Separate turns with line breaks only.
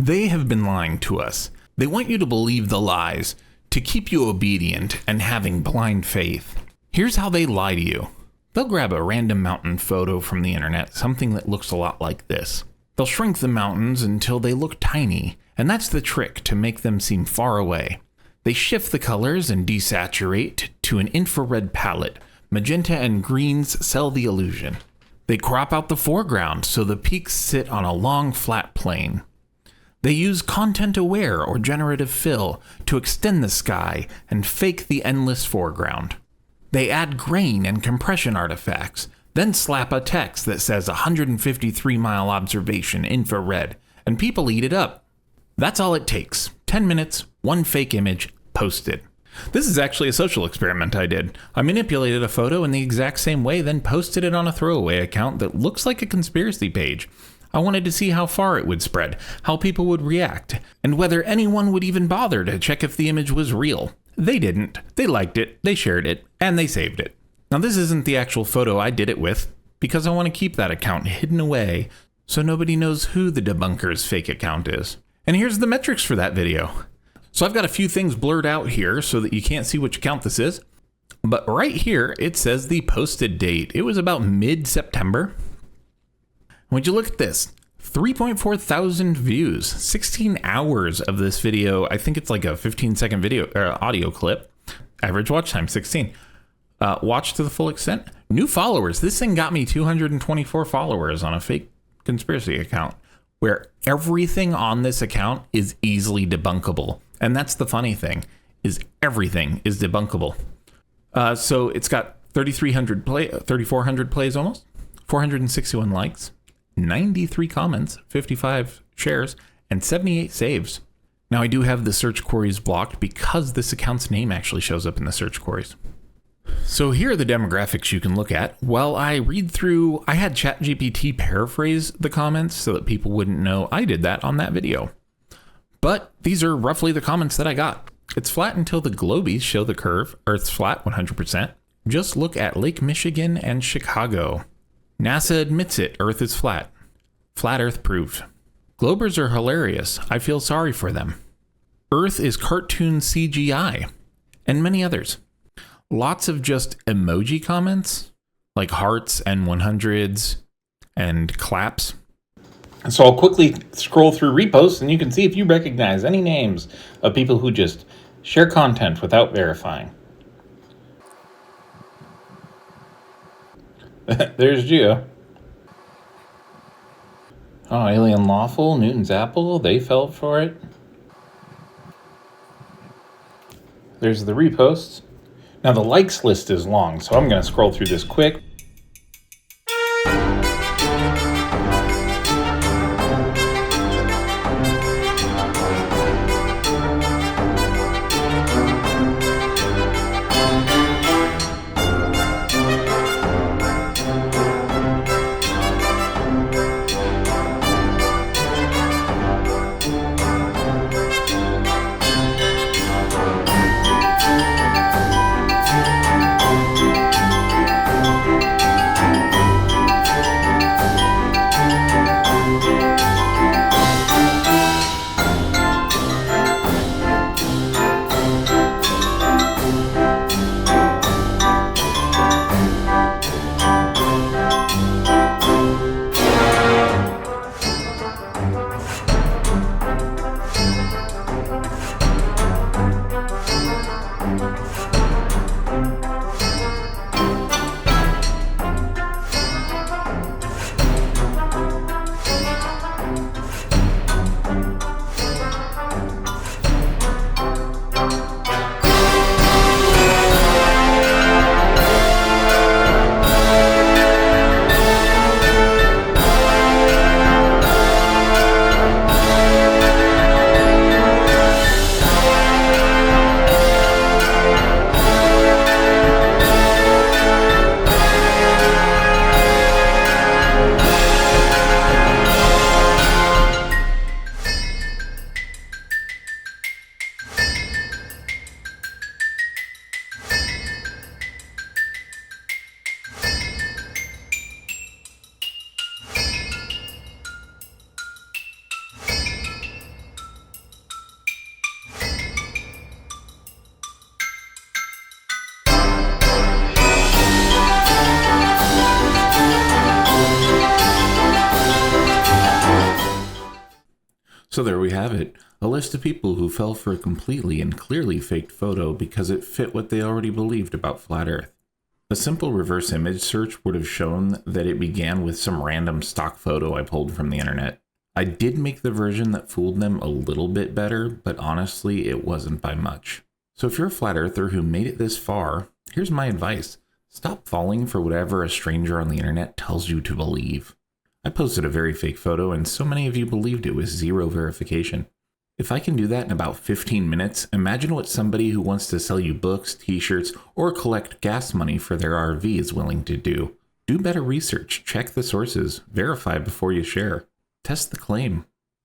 They have been lying to us. They want you to believe the lies, to keep you obedient and having blind faith. Here's how they lie to you. They'll grab a random mountain photo from the internet, something that looks a lot like this. They'll shrink the mountains until they look tiny, and that's the trick to make them seem far away. They shift the colors and desaturate to an infrared palette. Magenta and greens sell the illusion. They crop out the foreground so the peaks sit on a long flat plane. They use content-aware or generative fill to extend the sky and fake the endless foreground. They add grain and compression artifacts, then slap a text that says 153-mile observation infrared, and people eat it up. That's all it takes. 10 minutes, one fake image, posted. This is actually a social experiment I did. I manipulated a photo in the exact same way, then posted it on a throwaway account that looks like a conspiracy page. I wanted to see how far it would spread, how people would react, and whether anyone would even bother to check if the image was real. They didn't. They liked it, they shared it, and they saved it. Now this isn't the actual photo I did it with, because I want to keep that account hidden away so nobody knows who the debunker's fake account is. And here's the metrics for that video. So I've got a few things blurred out here so that you can't see which account this is. But right here, it says the posted date. It was about mid-September. Would you look at this? 3.4 thousand views, 16 hours of this video. I think it's like a 15-second video audio clip. Average watch time 16. Watch to the full extent. New followers. This thing got me 224 followers on a fake conspiracy account where everything on this account is easily debunkable. And that's the funny thing, is everything is debunkable. So it's got 3,400 plays almost, 461 likes. 93 comments, 55 shares, and 78 saves. Now I do have the search queries blocked because this account's name actually shows up in the search queries. So here are the demographics you can look at. While I read through, I had ChatGPT paraphrase the comments so that people wouldn't know I did that on that video. But these are roughly the comments that I got. It's flat until the globies show the curve. Earth's flat 100%. Just look at Lake Michigan and Chicago. NASA admits it, Earth is flat. Flat Earth proved. Globers are hilarious. I feel sorry for them. Earth is cartoon CGI. And many others. Lots of just emoji comments, like hearts and 100s and claps. So I'll quickly scroll through reposts and you can see if you recognize any names of people who just share content without verifying. There's Gio. Oh, Alien Lawful, Newton's Apple, they fell for it. There's the reposts. Now the likes list is long, so I'm going to scroll through this quick. So there we have it, a list of people who fell for a completely and clearly faked photo because it fit what they already believed about Flat Earth. A simple reverse image search would have shown that it began with some random stock photo I pulled from the internet. I did make the version that fooled them a little bit better, but honestly, it wasn't by much. So if you're a flat earther who made it this far, here's my advice. Stop falling for whatever a stranger on the internet tells you to believe. I posted a very fake photo and so many of you believed it with zero verification. If I can do that in about 15 minutes, imagine what somebody who wants to sell you books, t-shirts, or collect gas money for their RV is willing to do. Do better research, check the sources, verify before you share. Test the claim.